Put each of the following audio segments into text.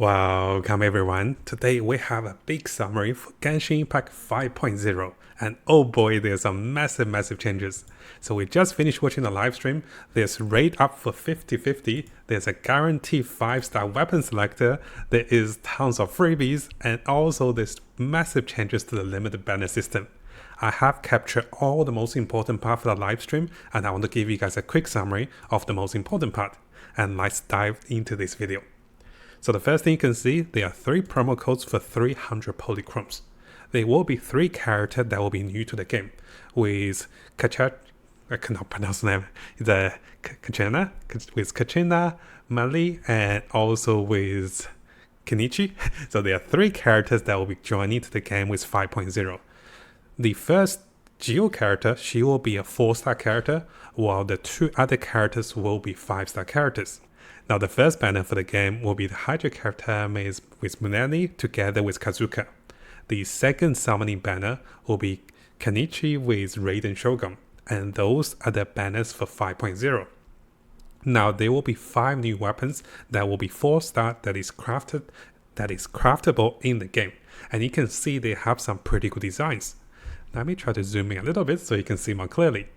Welcome everyone. Today we have a big summary for Genshin Impact 5.0 and oh boy, there's some massive changes. So we just finished watching the live stream. There's raid up for 50-50, there's a guaranteed 5-star weapon selector, there is tons of freebies, and also there's massive changes to the limited banner system. I have captured all the most important part for the live stream, and I want to give you guys a quick summary of the most important part. And let's dive into this video. So the first thing you can see, there are 3 promo codes for 300 polychromes. There will be 3 characters that will be new to the game, with I cannot pronounce the name, with Kachina, Mali, and also with Kenichi. So there are 3 characters that will be joining to the game with 5.0. The first Geo character, she will be a 4-star character, while the 2 other characters will be 5-star characters. Now the first banner for the game will be the Hydra character with Munani together with Kazuka. The second summoning banner will be Kenichi with Raiden Shogun, and those are the banners for 5.0. Now there will be 5 new weapons that will be 4-star that is craftable in the game, and you can see they have some pretty good designs. Let me try to zoom in a little bit so you can see more clearly.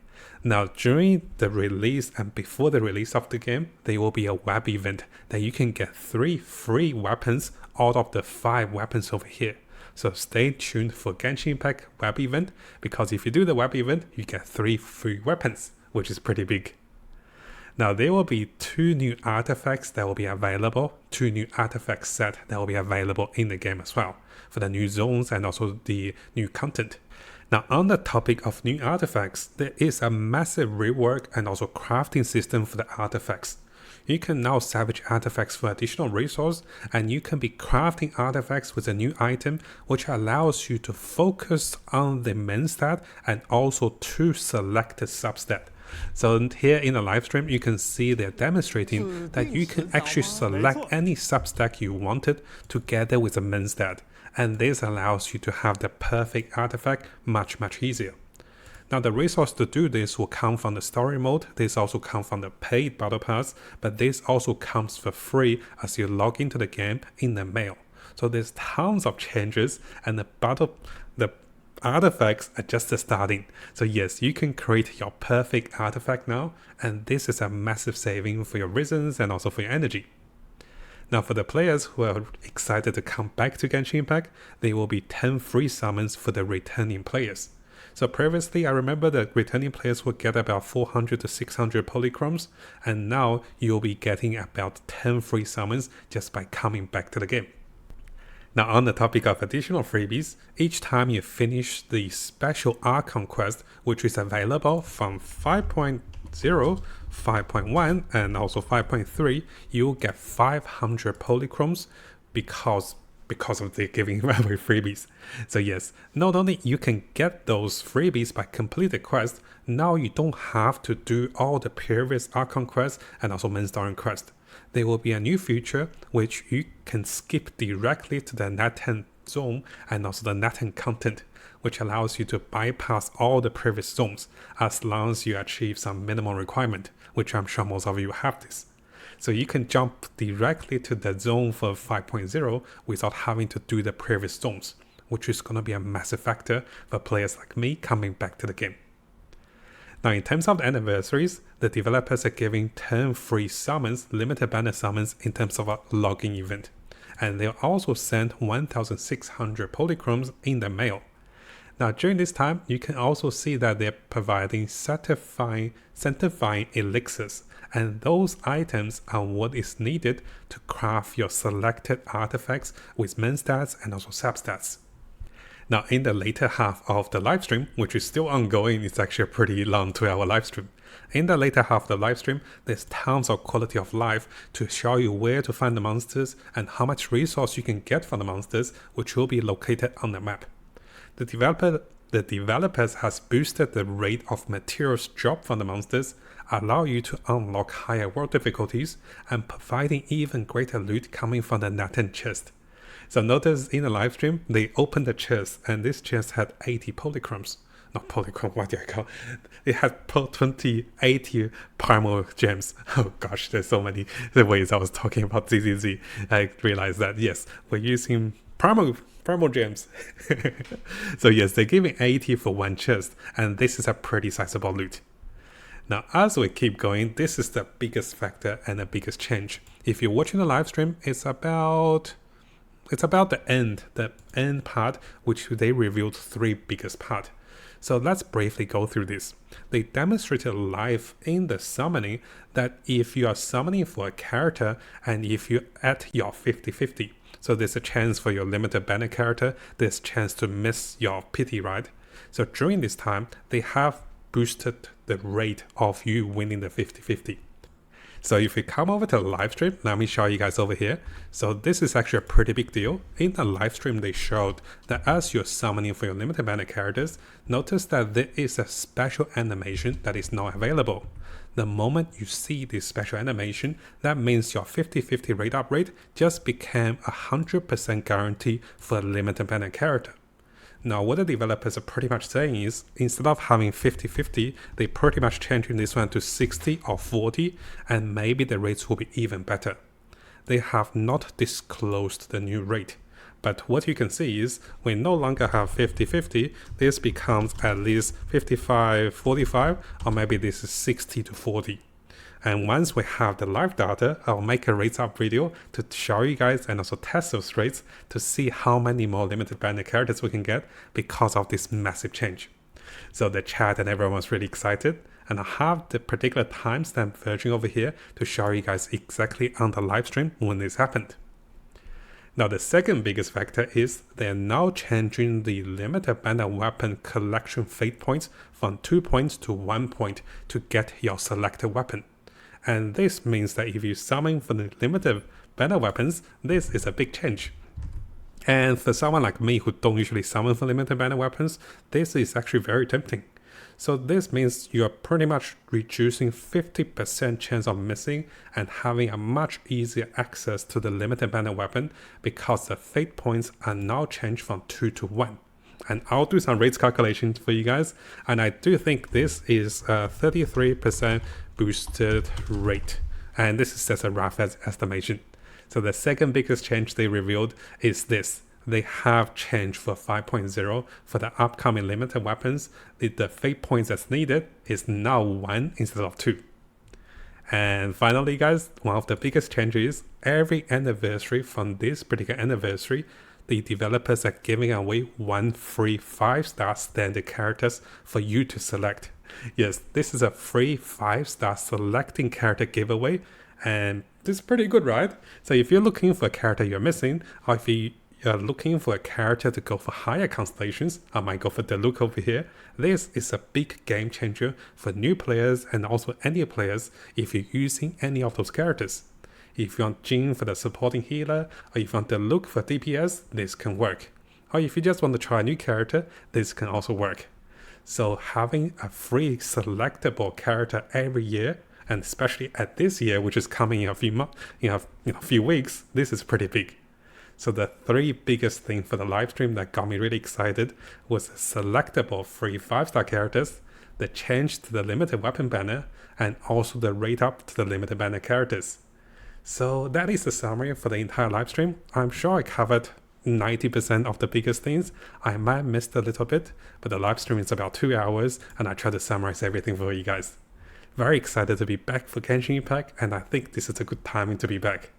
Now during the release and before the release of the game, there will be a web event that you can get 3 free weapons out of the 5 weapons over here. So stay tuned for Genshin Impact web event, because if you do the web event, you get 3 free weapons, which is pretty big. Now there will be 2 new artifacts that will be available, 2 new artifact set that will be available in the game as well, for the new zones and also the new content. Now on the topic of new artifacts, there is a massive rework and also crafting system for the artifacts. You can now salvage artifacts for additional resource, and you can be crafting artifacts with a new item, which allows you to focus on the main stat and also 2 selected substat. So here in the live stream, you can see they're demonstrating that you can actually select any substack you wanted together with the main stat. And this allows you to have the perfect artifact much easier. Now the resource to do this will come from the story mode, this also comes from the paid battle pass, but this also comes for free as you log into the game in the mail. So there's tons of changes, and the artifacts are just starting. So yes, you can create your perfect artifact now, and this is a massive saving for your reasons and also for your energy. Now for the players who are excited to come back to Genshin Impact, there will be 10 free summons for the returning players. So previously I remember that returning players would get about 400 to 600 polychromes, and now you'll be getting about 10 free summons just by coming back to the game. Now on the topic of additional freebies, each time you finish the special Archon quest, which is available from 5.0, 5.1 and also 5.3, you'll get 500 polychromes because of the giving away freebies. So yes, not only you can get those freebies by complete the quest, now you don't have to do all the previous Archon quests and also main story quest. There will be a new feature which you can skip directly to the Natan zone and also the Natan content, which allows you to bypass all the previous zones as long as you achieve some minimum requirement, which I'm sure most of you have this. So you can jump directly to the zone for 5.0 without having to do the previous zones, which is going to be a massive factor for players like me coming back to the game. Now in terms of the anniversaries, the developers are giving 10 free summons, limited banner summons in terms of a login event. And they'll also send 1,600 polychromes in the mail. Now during this time, you can also see that they're providing sanctifying elixirs, and those items are what is needed to craft your selected artifacts with main stats and also substats. Now in the later half of the live stream, which is still ongoing, it's actually a pretty long 2-hour live stream. In the later half of the live stream, there's tons of quality of life to show you where to find the monsters and how much resource you can get from the monsters, which will be located on the map. The developers has boosted the rate of materials dropped from the monsters, allow you to unlock higher world difficulties, and providing even greater loot coming from the Natan chest. So notice in the live stream, they opened the chest, and this chest had 80 polychromes. not polychrome, what do I call it? Had 2080 primal gems. Oh gosh, there's so many ways I was talking about ZZZ. I realized that yes, we're using primal gems. So yes, they're giving 80 for one chest, and this is a pretty sizable loot. Now, as we keep going, this is the biggest factor and the biggest change. If you're watching the live stream, it's about the end part, which they revealed 3 biggest part. So let's briefly go through this. They demonstrated live in the summoning that if you are summoning for a character and if you add your 50-50, so there's a chance for your limited banner character, there's a chance to miss your pity ride. So during this time, they have boosted the rate of you winning the 50-50. So if we come over to the live stream, let me show you guys over here. So this is actually a pretty big deal. In the live stream, they showed that as you're summoning for your limited banner characters, notice that there is a special animation that is now available. The moment you see this special animation, that means your 50-50 rate up rate just became 100% guarantee for a limited banner character. Now, what the developers are pretty much saying is, instead of having 50-50, they pretty much changing this one to 60 or 40, and maybe the rates will be even better. They have not disclosed the new rate, but what you can see is, we no longer have 50-50, this becomes at least 55-45, or maybe this is 60-40. And once we have the live data, I'll make a rates up video to show you guys and also test those rates to see how many more limited banner characters we can get because of this massive change. So the chat and everyone was really excited, and I have the particular timestamp version over here to show you guys exactly on the live stream when this happened. Now the second biggest factor is they're now changing the limited banner weapon collection fate points from 2 points to 1 point to get your selected weapon. And this means that if you summon for the limited banner weapons, this is a big change. And for someone like me who don't usually summon for limited banner weapons, this is actually very tempting. So this means you're pretty much reducing 50% chance of missing and having a much easier access to the limited banner weapon because the fate points are now changed from 2 to 1. And I'll do some rates calculations for you guys, and I do think this is a 33% boosted rate, and this is just a rough estimation. So the second biggest change they revealed is this. They have changed for 5.0 for the upcoming limited weapons. The fate points that's needed is now 1 instead of 2. And finally guys, one of the biggest changes, every anniversary from this particular anniversary, the developers are giving away 1 free 5-star standard characters for you to select. Yes, this is a free 5-star selecting character giveaway, and this is pretty good, right? So if you're looking for a character you're missing, or if you're looking for a character to go for higher constellations, I might go for the look over here. This is a big game changer for new players and also any players if you're using any of those characters. If you want Jin for the supporting healer, or if you want the look for DPS, this can work. Or if you just want to try a new character, this can also work. So having a free selectable character every year, and especially at this year, which is coming in a few weeks, this is pretty big. So the 3 biggest things for the live stream that got me really excited was selectable free 5-star characters, the change to the limited weapon banner, and also the rate up to the limited banner characters. So that is the summary for the entire live stream. I'm sure I covered 90% of the biggest things. I might have missed a little bit, but the live stream is about 2 hours and I try to summarize everything for you guys. Very excited to be back for Genshin Impact, and I think this is a good timing to be back.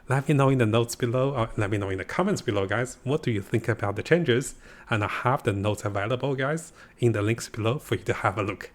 Let me know in the notes below, or let me know in the comments below guys, what do you think about the changes? And I have the notes available guys in the links below for you to have a look.